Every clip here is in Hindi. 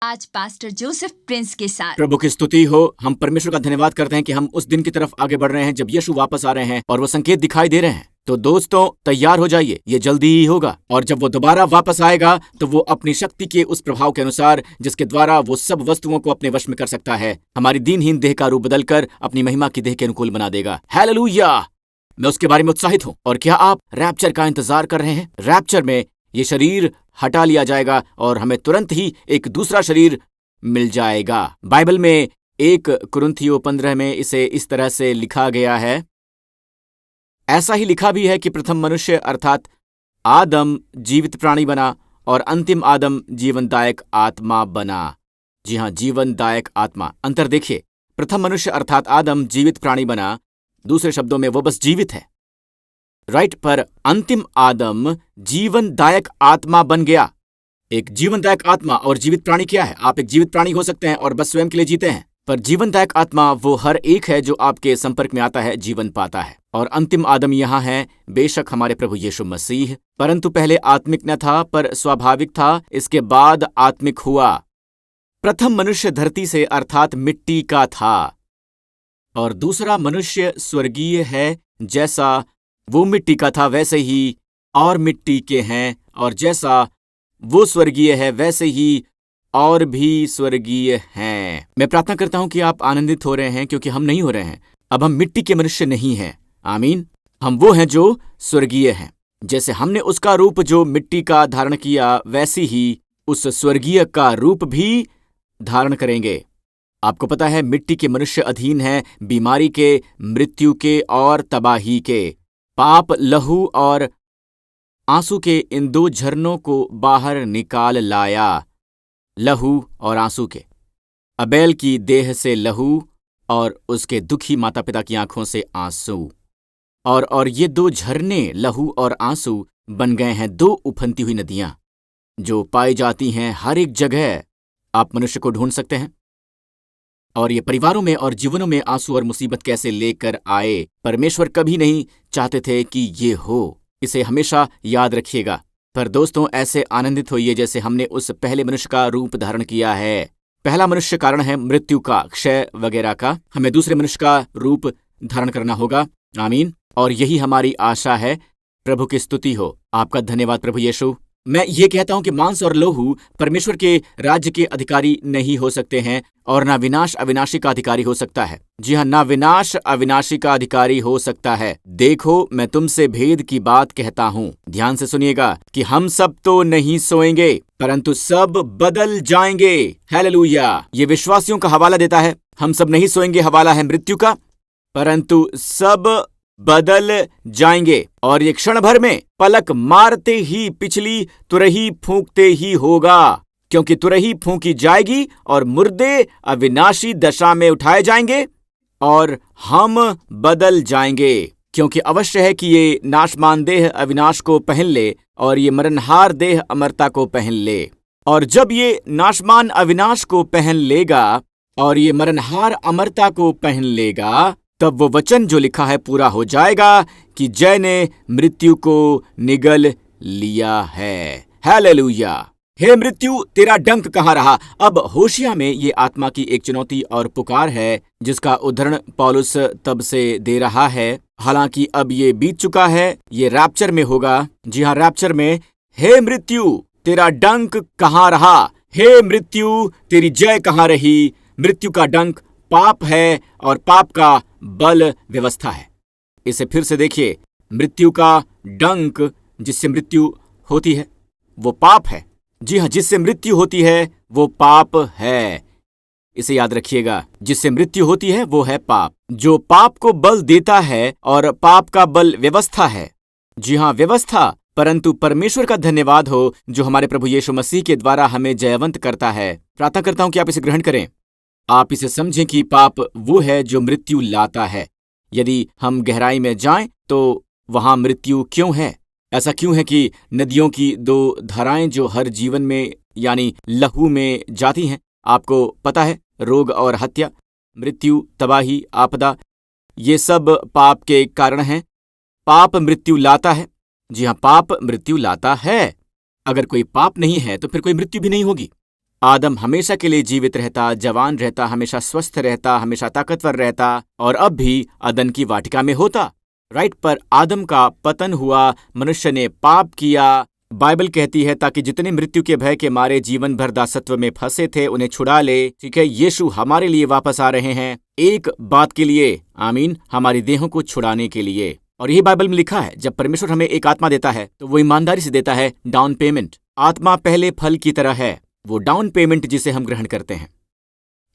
आज पास्टर जोसेफ प्रिंस के साथ। प्रभु की स्तुति हो। हम परमेश्वर का धन्यवाद करते हैं कि हम उस दिन की तरफ आगे बढ़ रहे हैं जब यीशु वापस आ रहे हैं और वो संकेत दिखाई दे रहे हैं। तो दोस्तों तैयार हो जाइए, ये जल्दी ही होगा। और जब वो दोबारा वापस आएगा तो वो अपनी शक्ति के उस प्रभाव के अनुसार जिसके द्वारा वो सब वस्तुओं को अपने वश में कर सकता है, हमारी दीनहीन देह का रूप बदलकर अपनी महिमा की देह के अनुकूल बना देगा। हालेलुया! मैं उसके बारे में उत्साहित हूँ। और क्या आप रैप्चर का इंतजार कर रहे हैं? रैप्चर में ये शरीर हटा लिया जाएगा और हमें तुरंत ही एक दूसरा शरीर मिल जाएगा। बाइबल में 1 कुरिन्थियों 15 में इसे इस तरह से लिखा गया है। ऐसा ही लिखा भी है कि प्रथम मनुष्य अर्थात आदम जीवित प्राणी बना और अंतिम आदम जीवनदायक आत्मा बना। जी हाँ, जीवनदायक आत्मा। अंतर देखिए, प्रथम मनुष्य अर्थात आदम जीवित प्राणी बना, दूसरे शब्दों में वो बस जीवित है, राइट। पर अंतिम आदम जीवनदायक आत्मा बन गया। एक जीवनदायक आत्मा और जीवित प्राणी क्या है? आप एक जीवित प्राणी हो सकते हैं और बस स्वयं के लिए जीते हैं, पर जीवनदायक आत्मा वो हर एक है जो आपके संपर्क में आता है, जीवन पाता है। और अंतिम आदम यहाँ है, बेशक हमारे प्रभु यीशु मसीह, परंतु पहले आत्मिक न था पर स्वाभाविक था, इसके बाद आत्मिक हुआ। प्रथम मनुष्य धरती से अर्थात मिट्टी का था और दूसरा मनुष्य स्वर्गीय है। जैसा वो मिट्टी का था वैसे ही और मिट्टी के हैं, और जैसा वो स्वर्गीय है वैसे ही और भी स्वर्गीय हैं। मैं प्रार्थना करता हूं कि आप आनंदित हो रहे हैं, क्योंकि हम नहीं हो रहे हैं। अब हम मिट्टी के मनुष्य नहीं हैं। आमीन। हम वो हैं जो स्वर्गीय हैं। जैसे हमने उसका रूप जो मिट्टी का धारण किया, वैसे ही उस स्वर्गीय का रूप भी धारण करेंगे। आपको पता है, मिट्टी के मनुष्य अधीन है बीमारी के, मृत्यु के और तबाही के। पाप, लहू और आंसू के इन 2 झरनों को बाहर निकाल लाया। लहू और आंसू के, अबेल की देह से लहू और उसके दुखी माता पिता की आंखों से आंसू। और ये 2 झरने, लहू और आंसू, बन गए हैं 2 उफनती हुई नदियां जो पाई जाती हैं हर एक जगह। आप मनुष्य को ढूंढ सकते हैं। और ये परिवारों में और जीवनों में आंसू और मुसीबत कैसे लेकर आए। परमेश्वर कभी नहीं चाहते थे कि ये हो। इसे हमेशा याद रखिएगा। पर दोस्तों, ऐसे आनंदित होइए जैसे हमने उस पहले मनुष्य का रूप धारण किया है। पहला मनुष्य कारण है मृत्यु का, क्षय वगैरह का। हमें दूसरे मनुष्य का रूप धारण करना होगा। आमीन। और यही हमारी आशा है। प्रभु की स्तुति हो। आपका धन्यवाद प्रभु यीशु। मैं ये कहता हूं कि मांस और लोहू परमेश्वर के राज्य के अधिकारी नहीं हो सकते हैं, और ना विनाश अविनाशी का अधिकारी हो सकता है। जी हाँ, ना विनाश अविनाशी का अधिकारी हो सकता है। देखो, मैं तुमसे भेद की बात कहता हूँ। ध्यान से सुनिएगा कि हम सब तो नहीं सोएंगे, परंतु सब बदल जाएंगे। हालेलुया! ये विश्वासियों का हवाला देता है। हम सब नहीं सोएंगे हवाला है मृत्यु का, परंतु सब बदल जाएंगे। और ये क्षण भर में, पलक मारते ही, पिछली तुरही फूंकते ही होगा, क्योंकि तुरही फूंकी जाएगी और मुर्दे अविनाशी दशा में उठाए जाएंगे और हम बदल जाएंगे। क्योंकि अवश्य है कि ये नाशमान देह अविनाश को पहन ले और ये मरणहार देह अमरता को पहन ले। और जब ये नाशमान अविनाश को पहन लेगा और ये मरणहार अमरता को पहन लेगा, तब वो वचन जो लिखा है पूरा हो जाएगा कि जय ने मृत्यु को निगल लिया है। हालेलुया! हे मृत्यु, तेरा डंक कहाँ रहा? अब होशिया में ये आत्मा की एक चुनौती और पुकार है, जिसका उदाहरण पौलुस तब से दे रहा है। हालांकि अब ये बीत चुका है, ये रैप्चर में होगा। जी हाँ, रैप्चर में। हे मृत्यु, तेरा डंक कहाँ रहा? हे मृत्यु, तेरी जय कहाँ रही? मृत्यु का डंक पाप है और पाप का बल व्यवस्था है। इसे फिर से देखिए। मृत्यु का डंक जिससे मृत्यु होती है वो पाप है। जी हाँ, जिससे मृत्यु होती है वो पाप है। इसे याद रखिएगा, जिससे मृत्यु होती है वो है पाप। जो पाप को बल देता है, और पाप का बल व्यवस्था है। जी हाँ, व्यवस्था। परंतु परमेश्वर का धन्यवाद हो जो हमारे प्रभु यीशु मसीह के द्वारा हमें जयवंत करता है। प्रार्थना करता हूं कि आप इसे ग्रहण करें। आप इसे समझें कि पाप वो है जो मृत्यु लाता है। यदि हम गहराई में जाएं तो वहां मृत्यु क्यों है? ऐसा क्यों है कि नदियों की 2 धाराएं जो हर जीवन में यानी लहू में जाती हैं? आपको पता है, रोग और हत्या, मृत्यु, तबाही, आपदा, ये सब पाप के कारण हैं। पाप मृत्यु लाता है। जी हाँ, पाप मृत्यु लाता है। अगर कोई पाप नहीं है तो फिर कोई मृत्यु भी नहीं होगी। आदम हमेशा के लिए जीवित रहता, जवान रहता, हमेशा स्वस्थ रहता, हमेशा ताकतवर रहता और अब भी अदन की वाटिका में होता। राइट, पर आदम का पतन हुआ, मनुष्य ने पाप किया। बाइबल कहती है ताकि जितने मृत्यु के भय के मारे जीवन भर दासत्व में फंसे थे उन्हें छुड़ा ले। ठीक है, यीशु हमारे लिए वापस आ रहे हैं, एक बात के लिए, आमीन, हमारी देहों को छुड़ाने के लिए। और यही बाइबल में लिखा है, जब परमेश्वर हमें एक आत्मा देता है तो वो ईमानदारी से देता है, डाउन पेमेंट। आत्मा पहले फल की तरह है, वो डाउन पेमेंट जिसे हम ग्रहण करते हैं।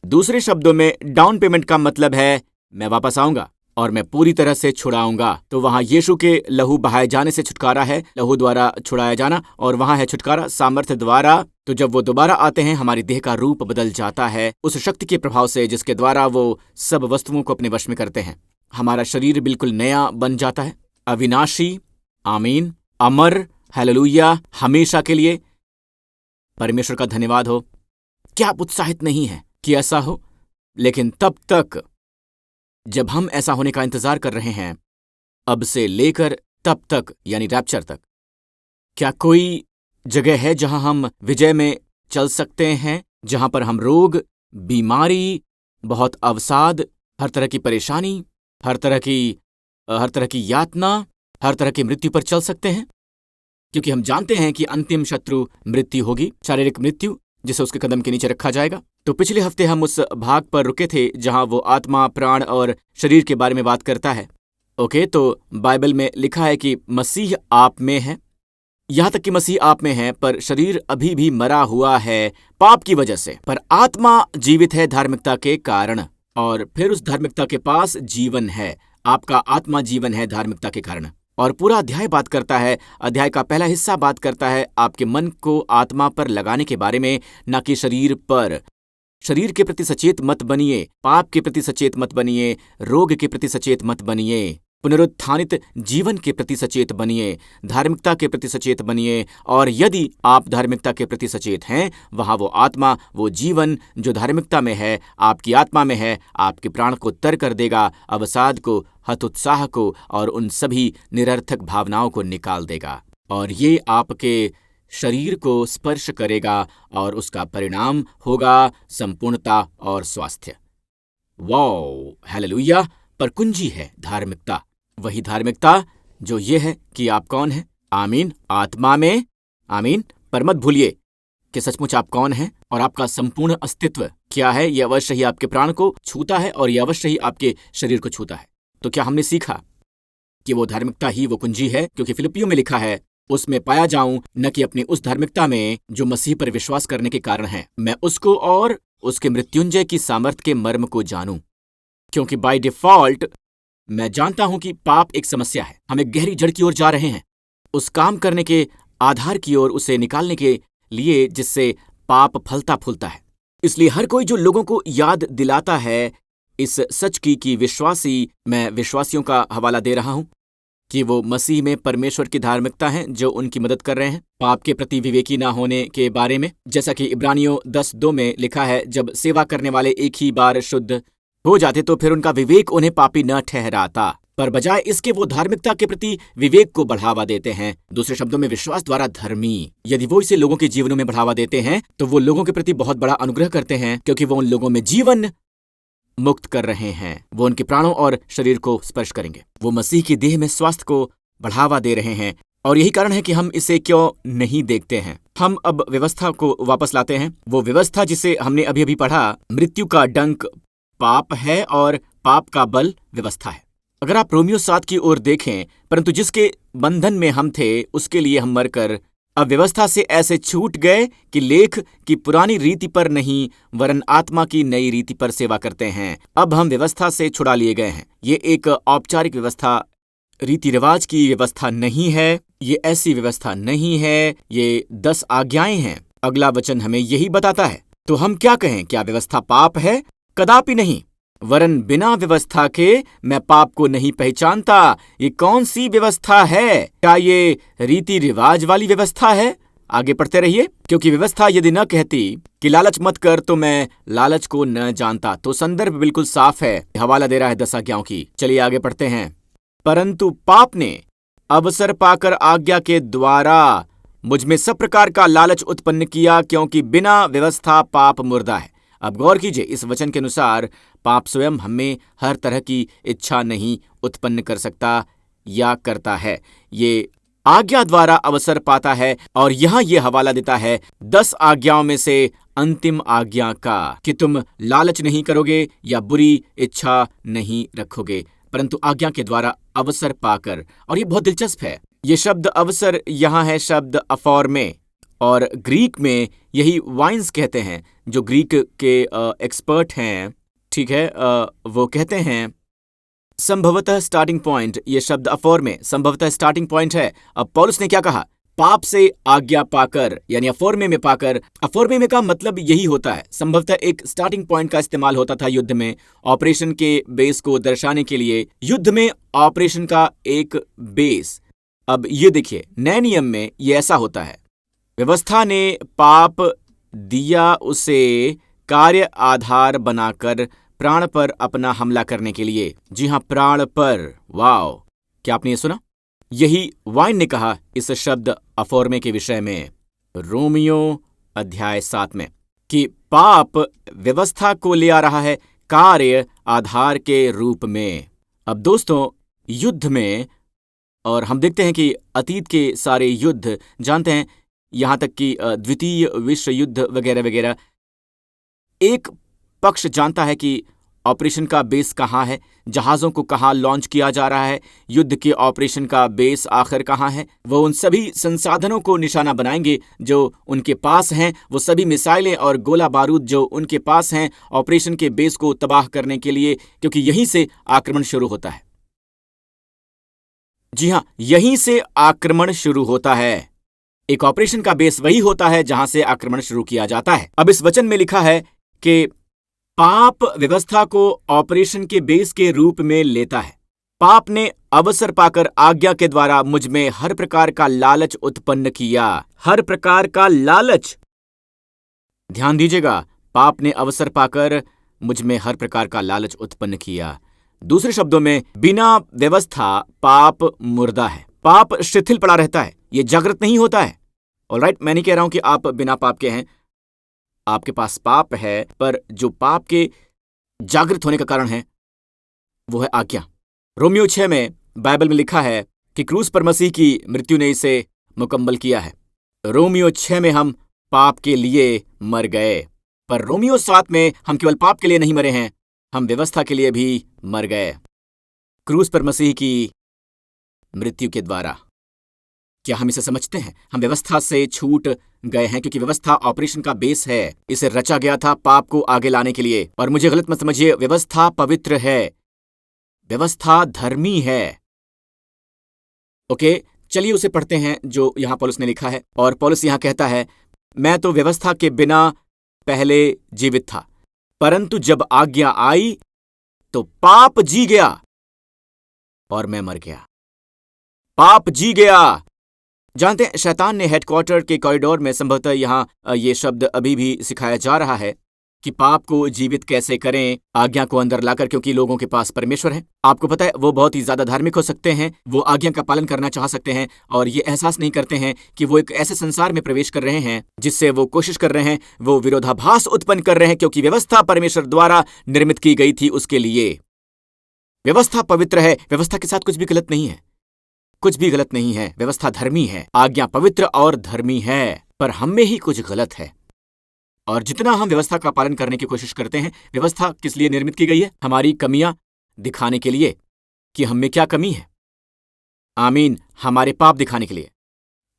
दूसरे शब्दों में डाउन पेमेंट का मतलब है मैं वापस आऊंगा और मैं पूरी तरह से छुड़ाऊंगा। तो वहां यीशु के लहू बहाए जाने से छुटकारा है, लहू द्वारा छुड़ाया जाना, और वहां है छुटकारा सामर्थ्य द्वारा। तो जब वो दोबारा आते हैं हमारी देह का रूप बदल जाता है उस शक्ति के प्रभाव से जिसके द्वारा वो सब वस्तुओं को अपने वश में करते हैं। हमारा शरीर बिल्कुल नया बन जाता है, अविनाशी, आमीन, अमर, हालेलुया, हमेशा के लिए। परमेश्वर का धन्यवाद हो। क्या आप उत्साहित नहीं है कि ऐसा हो? लेकिन तब तक जब हम ऐसा होने का इंतजार कर रहे हैं, अब से लेकर तब तक यानी रैप्चर तक, क्या कोई जगह है जहां हम विजय में चल सकते हैं, जहां पर हम रोग, बीमारी, बहुत अवसाद, हर तरह की परेशानी, हर तरह की यातना, हर तरह की मृत्यु पर चल सकते हैं? क्योंकि हम जानते हैं कि अंतिम शत्रु मृत्यु होगी, शारीरिक मृत्यु, जिसे उसके कदम के नीचे रखा जाएगा। तो पिछले हफ्ते हम उस भाग पर रुके थे जहां वो आत्मा, प्राण और शरीर के बारे में बात करता है। ओके, तो बाइबल में लिखा है कि मसीह आप में है, यहां तक कि मसीह आप में है, पर शरीर अभी भी मरा हुआ है पाप की वजह से, पर आत्मा जीवित है धार्मिकता के कारण, और फिर उस धार्मिकता के पास जीवन है। आपका आत्मा जीवन है धार्मिकता के कारण। और पूरा अध्याय बात करता है, अध्याय का पहला हिस्सा बात करता है आपके मन को आत्मा पर लगाने के बारे में, ना कि शरीर पर। शरीर के प्रति सचेत मत बनिए, पाप के प्रति सचेत मत बनिए, रोग के प्रति सचेत मत बनिए, पुनरुत्थानित जीवन के प्रति सचेत बनिए, धार्मिकता के प्रति सचेत बनिए। और यदि आप धार्मिकता के प्रति सचेत हैं, वहां वो आत्मा, वो जीवन जो धार्मिकता में है, आपकी आत्मा में है, आपके प्राण को तर कर देगा, अवसाद को, हतोत्साह को और उन सभी निरर्थक भावनाओं को निकाल देगा। और ये आपके शरीर को स्पर्श करेगा और उसका परिणाम होगा संपूर्णता और स्वास्थ्य। Wow, hallelujah. पर कुंजी है धार्मिकता, वही धार्मिकता जो ये है कि आप कौन हैं, आमीन, आत्मा में, आमीन। पर मत भूलिए कि सचमुच आप कौन हैं और आपका संपूर्ण अस्तित्व क्या है। यह अवश्य ही आपके प्राण को छूता है और यह अवश्य ही आपके शरीर को छूता है। तो क्या हमने सीखा कि वो धार्मिकता ही वो कुंजी है? क्योंकि फिलिपियों में लिखा है, उसमें पाया जाऊं, न कि अपनी उस धार्मिकता में जो मसीह पर विश्वास करने के कारण है, मैं उसको और उसके मृत्युंजय की सामर्थ के मर्म को जानूं। क्योंकि बाय डिफॉल्ट मैं जानता हूं कि पाप एक समस्या है, हम एक गहरी जड़ की ओर जा रहे हैं, उस काम करने के आधार की ओर, उसे निकालने के लिए जिससे पाप फलता फूलता है। इसलिए हर कोई जो लोगों को याद दिलाता है इस सच की कि विश्वासी, मैं विश्वासियों का हवाला दे रहा हूं कि वो मसीह में परमेश्वर की धार्मिकता है जो उनकी मदद कर रहे हैं पाप के प्रति विवेकी ना होने के बारे में। जैसा कि इब्रानियों 10:2 में लिखा है, जब सेवा करने वाले एक ही बार शुद्ध हो जाते तो फिर उनका विवेक उन्हें पापी न ठहराता, पर बजाय इसके वो धार्मिकता के प्रति विवेक को बढ़ावा देते हैं। दूसरे शब्दों में विश्वास द्वारा धर्मी। यदि वो इसे लोगों के जीवनों में बढ़ावा देते हैं तो वो लोगों के प्रति बहुत बड़ा अनुग्रह करते हैं, क्योंकि वो उन लोगों में जीवन मुक्त कर रहे हैं। वो उनके प्राणों और शरीर को स्पर्श करेंगे। वो मसीह की देह में स्वास्थ्य को बढ़ावा दे रहे हैं। और यही कारण है कि हम इसे क्यों नहीं देखते हैं। हम अब व्यवस्था को वापस लाते हैं। वो व्यवस्था जिसे हमने अभी अभी पढ़ा, मृत्यु का डंक पाप है और पाप का बल व्यवस्था है। अगर आप रोमियो 7 की ओर देखें, परंतु जिसके बंधन में हम थे उसके लिए हम मरकर अब व्यवस्था से ऐसे छूट गए कि लेख की पुरानी रीति पर नहीं वरन आत्मा की नई रीति पर सेवा करते हैं। अब हम व्यवस्था से छुड़ा लिए गए हैं। ये एक औपचारिक व्यवस्था, रीति रिवाज की व्यवस्था नहीं है, ये ऐसी व्यवस्था नहीं है, ये 10 आज्ञाएं हैं। अगला वचन हमें यही बताता है। तो हम क्या कहें, क्या व्यवस्था पाप है? कदापि नहीं, वरन बिना व्यवस्था के मैं पाप को नहीं पहचानता। ये कौन सी व्यवस्था है? क्या ये रीति रिवाज वाली व्यवस्था है? आगे पढ़ते रहिए। क्योंकि व्यवस्था यदि न कहती कि लालच मत कर तो मैं लालच को न जानता, तो संदर्भ बिल्कुल साफ है, हवाला दे रहा है 10 आज्ञाओं की। चलिए आगे पढ़ते हैं। परंतु पाप ने अवसर पाकर आज्ञा के द्वारा मुझ में सब प्रकार का लालच उत्पन्न किया, क्योंकि बिना व्यवस्था पाप मुर्दा है। अब गौर कीजिए, इस वचन के अनुसार पाप स्वयं हमें हर तरह की इच्छा नहीं उत्पन्न कर सकता या करता है, ये आज्ञा द्वारा अवसर पाता है। और यहां ये हवाला देता है 10 आज्ञाओं में से अंतिम आज्ञा का, कि तुम लालच नहीं करोगे या बुरी इच्छा नहीं रखोगे, परंतु आज्ञा के द्वारा अवसर पाकर। और ये बहुत दिलचस्प है, ये शब्द अवसर यहां है शब्द अफॉर्मे, और ग्रीक में यही वाइन्स कहते हैं। जो ग्रीक के एक्सपर्ट हैं, ठीक है, वो कहते हैं संभवतः स्टार्टिंग पॉइंट, ये शब्द अफॉर्मे संभवतः स्टार्टिंग पॉइंट है। अब पौलुस ने क्या कहा? पाप से आज्ञा पाकर, यानी अफॉर्मे में पाकर। अफॉर्मे में का मतलब यही होता है, संभवतः एक स्टार्टिंग पॉइंट का इस्तेमाल होता था युद्ध में, ऑपरेशन के बेस को दर्शाने के लिए। युद्ध में ऑपरेशन का एक बेस। अब ये देखिए, नए नियम में ये ऐसा होता है, व्यवस्था ने पाप दिया उसे कार्य आधार बनाकर प्राण पर अपना हमला करने के लिए। जी हां, प्राण पर। वाओ, क्या आपने ये सुना? यही वाइन ने कहा इस शब्द अफॉर्मे के विषय में, रोमियो अध्याय 7 में, कि पाप व्यवस्था को ले आ रहा है कार्य आधार के रूप में। अब दोस्तों, युद्ध में, और हम देखते हैं कि अतीत के सारे युद्ध, जानते हैं यहां तक कि द्वितीय विश्व युद्ध वगैरह वगैरह, एक पक्ष जानता है कि ऑपरेशन का बेस कहां है, जहाजों को कहां लॉन्च किया जा रहा है, युद्ध के ऑपरेशन का बेस आखिर कहां है। वो उन सभी संसाधनों को निशाना बनाएंगे जो उनके पास हैं, वो सभी मिसाइलें और गोला बारूद जो उनके पास हैं ऑपरेशन के बेस को तबाह करने के लिए, क्योंकि यहीं से आक्रमण शुरू होता है। जी हां, यहीं से आक्रमण शुरू होता है। एक ऑपरेशन का बेस वही होता है जहां से आक्रमण शुरू किया जाता है। अब इस वचन में लिखा है कि पाप व्यवस्था को ऑपरेशन के बेस के रूप में लेता है। पाप ने अवसर पाकर आज्ञा के द्वारा मुझ में हर प्रकार का लालच उत्पन्न किया। हर प्रकार का लालच, ध्यान दीजिएगा, पाप ने अवसर पाकर मुझ में हर प्रकार का लालच उत्पन्न किया। दूसरे शब्दों में, बिना व्यवस्था पाप मुर्दा है। पाप शिथिल पड़ा रहता है, यह जागृत नहीं होता है। ऑलराइट, मैं नहीं कह रहा हूं कि आप बिना पाप के हैं, आपके पास पाप है, पर जो पाप के जागृत होने का कारण है वो है आज्ञा। रोमियो 6 में बाइबल में लिखा है कि क्रूस पर मसीह की मृत्यु ने इसे मुकम्मल किया है। रोमियो 6 में हम पाप के लिए मर गए, पर रोमियो 7 में हम केवल पाप के लिए नहीं मरे हैं, हम व्यवस्था के लिए भी मर गए क्रूस पर मसीह की मृत्यु के द्वारा। क्या हम इसे समझते हैं? हम व्यवस्था से छूट गए हैं, क्योंकि व्यवस्था ऑपरेशन का बेस है। इसे रचा गया था पाप को आगे लाने के लिए। और मुझे गलत मत समझिए, व्यवस्था पवित्र है, व्यवस्था धर्मी है। ओके, चलिए उसे पढ़ते हैं जो यहां पौलुस ने लिखा है। और पौलुस यहां कहता है, मैं तो व्यवस्था के बिना पहले जीवित था, परंतु जब आज्ञा आई तो पाप जी गया और मैं मर गया। पाप जी गया। जानते हैं, शैतान ने हेडक्वार्टर के कॉरिडोर में, संभवतः यहां ये शब्द अभी भी सिखाया जा रहा है कि पाप को जीवित कैसे करें आज्ञा को अंदर लाकर, क्योंकि लोगों के पास परमेश्वर है। आपको पता है, वो बहुत ही ज्यादा धार्मिक हो सकते हैं, वो आज्ञा का पालन करना चाह सकते हैं, और ये एहसास नहीं करते हैं कि वो एक ऐसे संसार में प्रवेश कर रहे हैं जिससे वो कोशिश कर रहे हैं, वो विरोधाभास उत्पन्न कर रहे हैं, क्योंकि व्यवस्था परमेश्वर द्वारा निर्मित की गई थी उसके लिए। व्यवस्था पवित्र है, व्यवस्था के साथ कुछ भी गलत नहीं है, कुछ भी गलत नहीं है। व्यवस्था धर्मी है, आज्ञा पवित्र और धर्मी है, पर हम में ही कुछ गलत है। और जितना हम व्यवस्था का पालन करने की कोशिश करते हैं, व्यवस्था किस लिए निर्मित की गई है? हमारी कमियां दिखाने के लिए कि हम में क्या कमी है। आमीन, हमारे पाप दिखाने के लिए।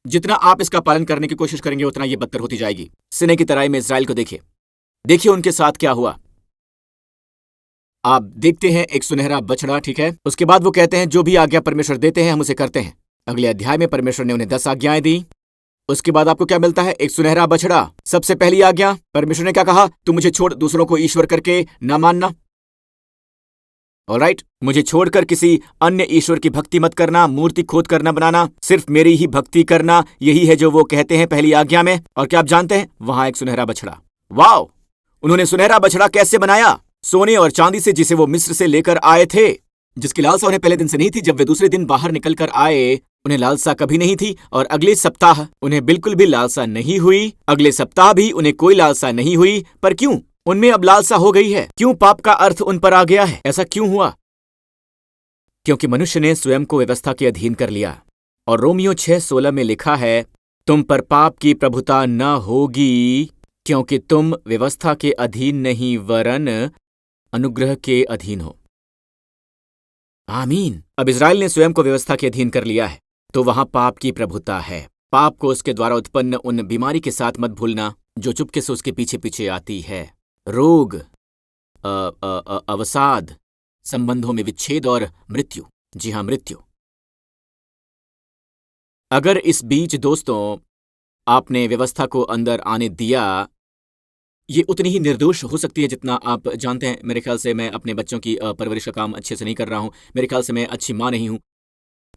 जितना आप इसका पालन करने की कोशिश करेंगे, उतना ये बदतर होती जाएगी। सिने की तराई में इस्राएल को देखिए, देखिए उनके साथ क्या हुआ। आप देखते हैं एक सुनहरा बछड़ा, ठीक है। उसके बाद वो कहते हैं, जो भी आज्ञा परमेश्वर देते हैं हम उसे करते हैं। अगले अध्याय में परमेश्वर ने उन्हें 10 आज्ञाएं दी। उसके बाद आपको क्या मिलता है? एक सुनहरा बछड़ा। सबसे पहली आज्ञा, परमेश्वर ने क्या कहा? तू मुझे छोड़ दूसरों को ईश्वर करके न मानना। ऑलराइट, मुझे छोड़कर किसी अन्य ईश्वर की भक्ति मत करना, मूर्ति खोद कर न बनाना, सिर्फ मेरी ही भक्ति करना। यही है जो वो कहते हैं पहली आज्ञा में। और क्या आप जानते हैं, वहां एक सुनहरा बछड़ा। वाह, उन्होंने सुनहरा बछड़ा कैसे बनाया? सोने और चांदी से, जिसे वो मिस्र से लेकर आए थे, जिसकी लालसा उन्हें पहले दिन से नहीं थी। जब वे दूसरे दिन बाहर निकल कर आए उन्हें लालसा कभी नहीं थी और अगले सप्ताह उन्हें बिल्कुल भी लालसा नहीं हुई। अगले सप्ताह भी उन्हें कोई लालसा नहीं हुई। पर क्यों? उनमें अब लालसा हो गई है। क्यों? पाप का अर्थ उन पर आ गया है। ऐसा क्यों हुआ? क्योंकि मनुष्य ने स्वयं को व्यवस्था के अधीन कर लिया। और रोमियो 6:16 में लिखा है, तुम पर पाप की प्रभुता न होगी, क्योंकि तुम व्यवस्था के अधीन नहीं वरन अनुग्रह के अधीन हो। आमीन। अब इज़राइल ने स्वयं को व्यवस्था के अधीन कर लिया है, तो वहां पाप की प्रभुता है। पाप को उसके द्वारा उत्पन्न उन बीमारी के साथ मत भूलना जो चुपके से उसके पीछे पीछे आती है। रोग, अवसाद, संबंधों में विच्छेद और मृत्यु। जी हां, मृत्यु। अगर इस बीच दोस्तों आपने व्यवस्था को अंदर आने दिया, ये उतनी ही निर्दोष हो सकती है जितना आप जानते हैं। मेरे ख्याल से मैं अपने बच्चों की परवरिश का काम अच्छे से नहीं कर रहा हूं। मेरे ख्याल से मैं अच्छी माँ नहीं हूं,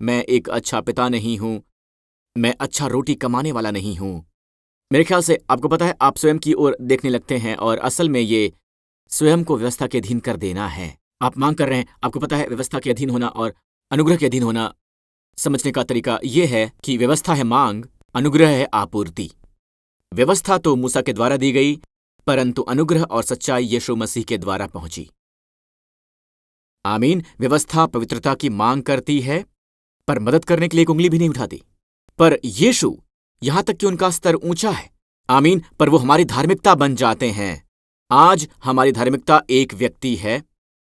मैं एक अच्छा पिता नहीं हूं, मैं अच्छा रोटी कमाने वाला नहीं हूं। मेरे ख्याल से आपको पता है, आप स्वयं की ओर देखने लगते हैं और असल में ये स्वयं को व्यवस्था के अधीन कर देना है। आप मांग कर रहे हैं। आपको पता है, व्यवस्था के अधीन होना और अनुग्रह के अधीन होना समझने का तरीका यह है कि व्यवस्था है मांग, अनुग्रह है आपूर्ति। व्यवस्था तो मूसा के द्वारा दी गई, परंतु अनुग्रह और सच्चाई यीशु मसीह के द्वारा पहुंची। आमीन। व्यवस्था पवित्रता की मांग करती है, पर मदद करने के लिए एक उंगली भी नहीं उठाती। पर यीशु, यहां तक कि उनका स्तर ऊंचा है, आमीन, पर वो हमारी धार्मिकता बन जाते हैं। आज हमारी धार्मिकता एक व्यक्ति है,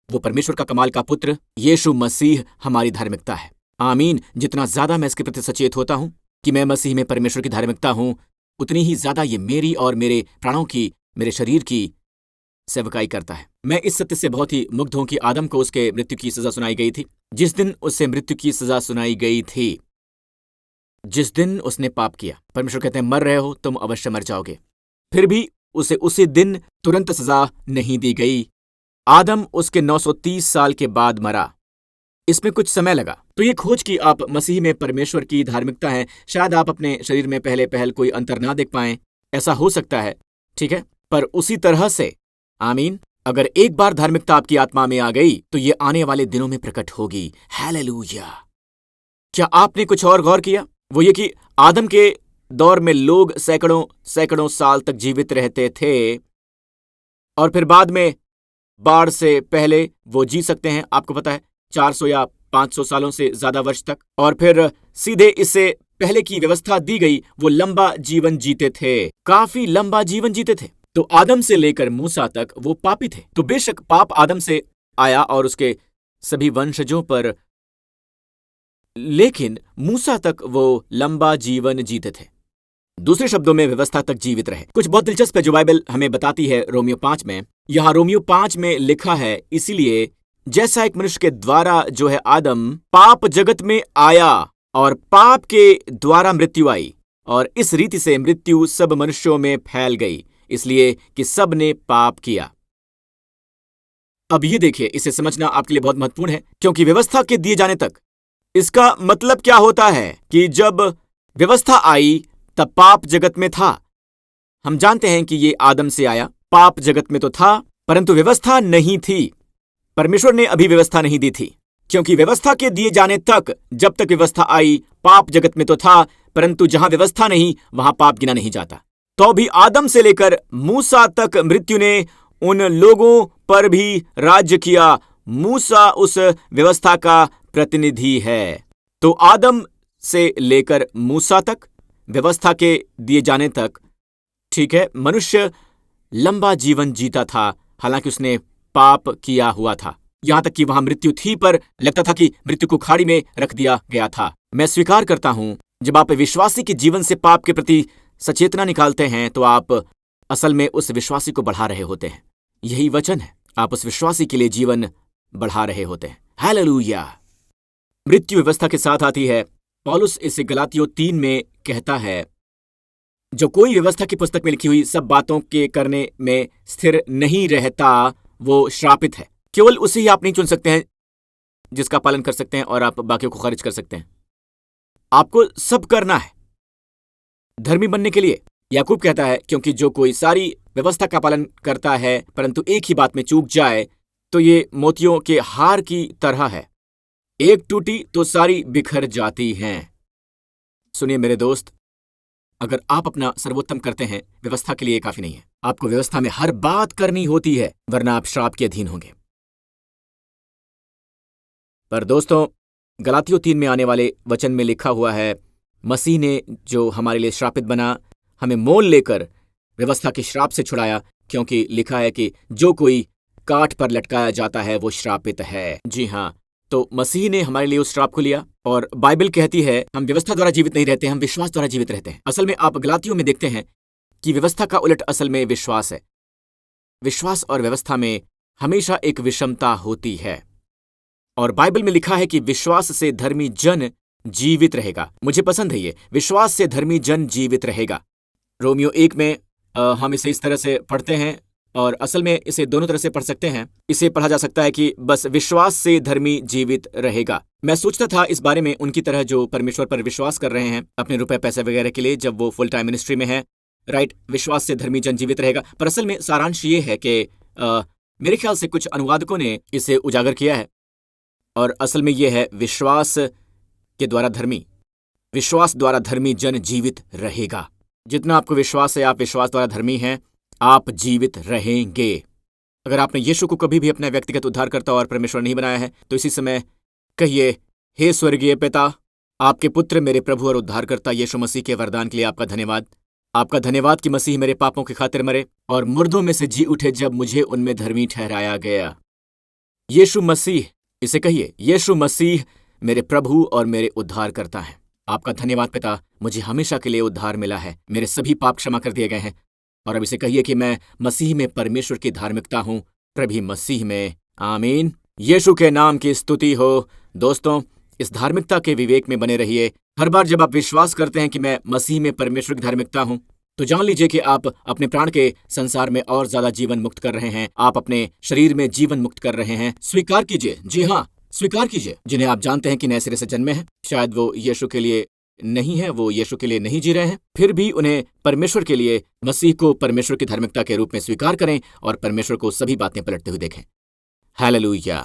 वो परमेश्वर का कमाल का पुत्र यीशु मसीह हमारी धार्मिकता है। आमीन। जितना ज्यादा मैं इसके प्रति सचेत होता हूं कि मैं मसीह में परमेश्वर की धार्मिकता हूं, उतनी ही ज्यादा ये मेरी और मेरे प्राणों की, मेरे शरीर की सेवकाई करता है। मैं इस सत्य से बहुत ही मुग्ध हूं कि आदम को उसके मृत्यु की सजा सुनाई गई थी। जिस दिन उसे मृत्यु की सजा सुनाई गई थी, जिस दिन उसने पाप किया, परमेश्वर कहते हैं मर रहे हो, तुम अवश्य मर जाओगे। फिर भी उसे उसी दिन तुरंत सजा नहीं दी गई। आदम उसके 930 साल के बाद मरा। इसमें कुछ समय लगा। तो ये खोज कि आप मसीह में परमेश्वर की धार्मिकता है, शायद आप अपने शरीर में पहले कोई अंतर ना देख पाएं, ऐसा हो सकता है, ठीक है, पर उसी तरह से, आमीन, अगर एक बार धार्मिकता आपकी आत्मा में आ गई तो ये आने वाले दिनों में प्रकट होगी। हालेलुया। क्या आपने कुछ और गौर किया? वो ये कि आदम के दौर में लोग सैकड़ों साल तक जीवित रहते थे, और फिर बाद में बाढ़ से पहले वो जी सकते हैं, आपको पता है, 400 या 500 सालों से ज्यादा वर्ष तक। और फिर सीधे इससे पहले की व्यवस्था दी गई, वो लंबा जीवन जीते थे, काफी लंबा जीवन जीते थे। तो आदम से लेकर मूसा तक वो पापी थे। तो बेशक पाप आदम से आया और उसके सभी वंशजों पर, लेकिन मूसा तक वो लंबा जीवन जीते थे। दूसरे शब्दों में व्यवस्था तक जीवित रहे। कुछ बहुत दिलचस्प है जो बाइबल हमें बताती है रोमियो 5 में। यहां रोमियो 5 में लिखा है, इसीलिए जैसा एक मनुष्य के द्वारा जो है आदम, पाप जगत में आया और पाप के द्वारा मृत्यु आई, और इस रीति से मृत्यु सब मनुष्यों में फैल गई, इसलिए कि सब ने पाप किया। अब ये देखिए, इसे समझना आपके लिए बहुत महत्वपूर्ण है, क्योंकि व्यवस्था के दिए जाने तक, इसका मतलब क्या होता है कि जब व्यवस्था आई तब पाप जगत में था। हम जानते हैं कि ये आदम से आया, पाप जगत में तो था, परंतु व्यवस्था नहीं थी। परमेश्वर ने अभी व्यवस्था नहीं दी थी, क्योंकि व्यवस्था के दिए जाने तक, जब तक व्यवस्था आई, पाप जगत में तो था, परंतु जहां व्यवस्था नहीं वहां पाप गिना नहीं जाता। तो भी आदम से लेकर मूसा तक मृत्यु ने उन लोगों पर भी राज्य किया। मूसा उस व्यवस्था का प्रतिनिधि है। तो आदम से लेकर मूसा तक, व्यवस्था के दिए जाने तक, ठीक है, मनुष्य लंबा जीवन जीता था, हालांकि उसने पाप किया हुआ था। यहां तक कि वहां मृत्यु थी, पर लगता था कि मृत्यु को खाड़ी में रख दिया गया था। मैं स्वीकार करता हूं, जब आप विश्वासी के जीवन से पाप के प्रति सचेतना निकालते हैं तो आप असल में उस विश्वासी को बढ़ा रहे होते हैं। यही वचन है, आप उस विश्वासी के लिए जीवन बढ़ा रहे होते हैं। हालेलुया। मृत्यु व्यवस्था के साथ आती है। पौलुस इसे गलातियों 3 में कहता है, जो कोई व्यवस्था की पुस्तक में लिखी हुई सब बातों के करने में स्थिर नहीं रहता, वो श्रापित है। केवल उसे ही आप नहीं चुन सकते हैं जिसका पालन कर सकते हैं, और आप बाकियों को खारिज कर सकते हैं। आपको सब करना है धर्मी बनने के लिए। याकूब कहता है, क्योंकि जो कोई सारी व्यवस्था का पालन करता है परंतु एक ही बात में चूक जाए, तो ये मोतियों के हार की तरह है, एक टूटी तो सारी बिखर जाती हैं। सुनिए मेरे दोस्त, अगर आप अपना सर्वोत्तम करते हैं, व्यवस्था के लिए काफी नहीं है। आपको व्यवस्था में हर बात करनी होती है, वरना आप श्राप के अधीन होंगे। पर दोस्तों, गलातियों 3 में आने वाले वचन में लिखा हुआ है, मसीह ने जो हमारे लिए श्रापित बना, हमें मोल लेकर व्यवस्था के श्राप से छुड़ाया, क्योंकि लिखा है कि जो कोई काठ पर लटकाया जाता है वो श्रापित है। जी हाँ, तो मसीह ने हमारे लिए उस श्राप को लिया। और बाइबल कहती है हम व्यवस्था द्वारा जीवित नहीं रहते, हम विश्वास द्वारा जीवित रहते हैं। असल में आप गलातियों में देखते हैं कि व्यवस्था का उलट असल में विश्वास है। विश्वास और व्यवस्था में हमेशा एक विषमता होती है, और बाइबल में लिखा है कि विश्वास से धर्मी जन जीवित रहेगा। मुझे पसंद है ये, विश्वास से धर्मी जन जीवित रहेगा। रोमियो 1 में हम इसे इस तरह से पढ़ते हैं, और असल में इसे दोनों तरह से पढ़ सकते हैं। इसे पढ़ा जा सकता है कि बस विश्वास से धर्मी जीवित रहेगा। मैं सोचता था इस बारे में उनकी तरह जो परमेश्वर पर विश्वास कर रहे हैं अपने रुपए पैसे वगैरह के लिए, जब वो फुल टाइम मिनिस्ट्री में है, राइट, विश्वास से धर्मी जन जीवित रहेगा। पर असल में सारांश ये है कि मेरे ख्याल से कुछ अनुवादकों ने इसे उजागर किया है, और असल में यह है विश्वास के द्वारा धर्मी, विश्वास द्वारा धर्मी जन जीवित रहेगा। जितना आपको विश्वास है आप विश्वास द्वारा धर्मी हैं, आप जीवित रहेंगे। अगर आपने यीशु को कभी भी अपना व्यक्तिगत उद्धारकर्ता और परमेश्वर नहीं बनाया है, तो इसी समय कहिए, हे स्वर्गीय पिता, आपके पुत्र मेरे प्रभु और उद्धारकर्ता यीशु मसीह के वरदान के लिए आपका धन्यवाद। आपका धन्यवाद कि मसीह मेरे पापों की खातिर मरे और मुर्दों में से जी उठे जब मुझे उनमें धर्मी ठहराया गया। यीशु मसीह, इसे कहिए, यीशु मसीह मेरे प्रभु और मेरे उद्धारकर्ता हैं। आपका धन्यवाद पिता, मुझे हमेशा के लिए उद्धार मिला है, मेरे सभी पाप क्षमा कर दिए गए हैं। और अब इसे कहिए कि मैं मसीह में परमेश्वर की धार्मिकता हूं, प्रभु मसीह में। आमीन। यीशु के नाम की स्तुति हो। दोस्तों, इस धार्मिकता के विवेक में बने रहिए। हर बार जब आप विश्वास करते हैं कि मैं मसीह में परमेश्वर की धार्मिकता हूं, तो जान लीजिए कि आप अपने प्राण के संसार में और ज्यादा जीवन मुक्त कर रहे हैं। आप अपने शरीर में जीवन मुक्त कर रहे हैं। स्वीकार कीजिए, जी हाँ, स्वीकार कीजिए। जिन्हें आप जानते हैं कि नए सिरे से जन्मे हैं, शायद वो यीशु के लिए नहीं है, वो यीशु के लिए नहीं जी रहे हैं, फिर भी उन्हें परमेश्वर के लिए, मसीह को परमेश्वर की धार्मिकता के रूप में स्वीकार करें और परमेश्वर को सभी बातें पलटते हुए देखें। हालेलुया।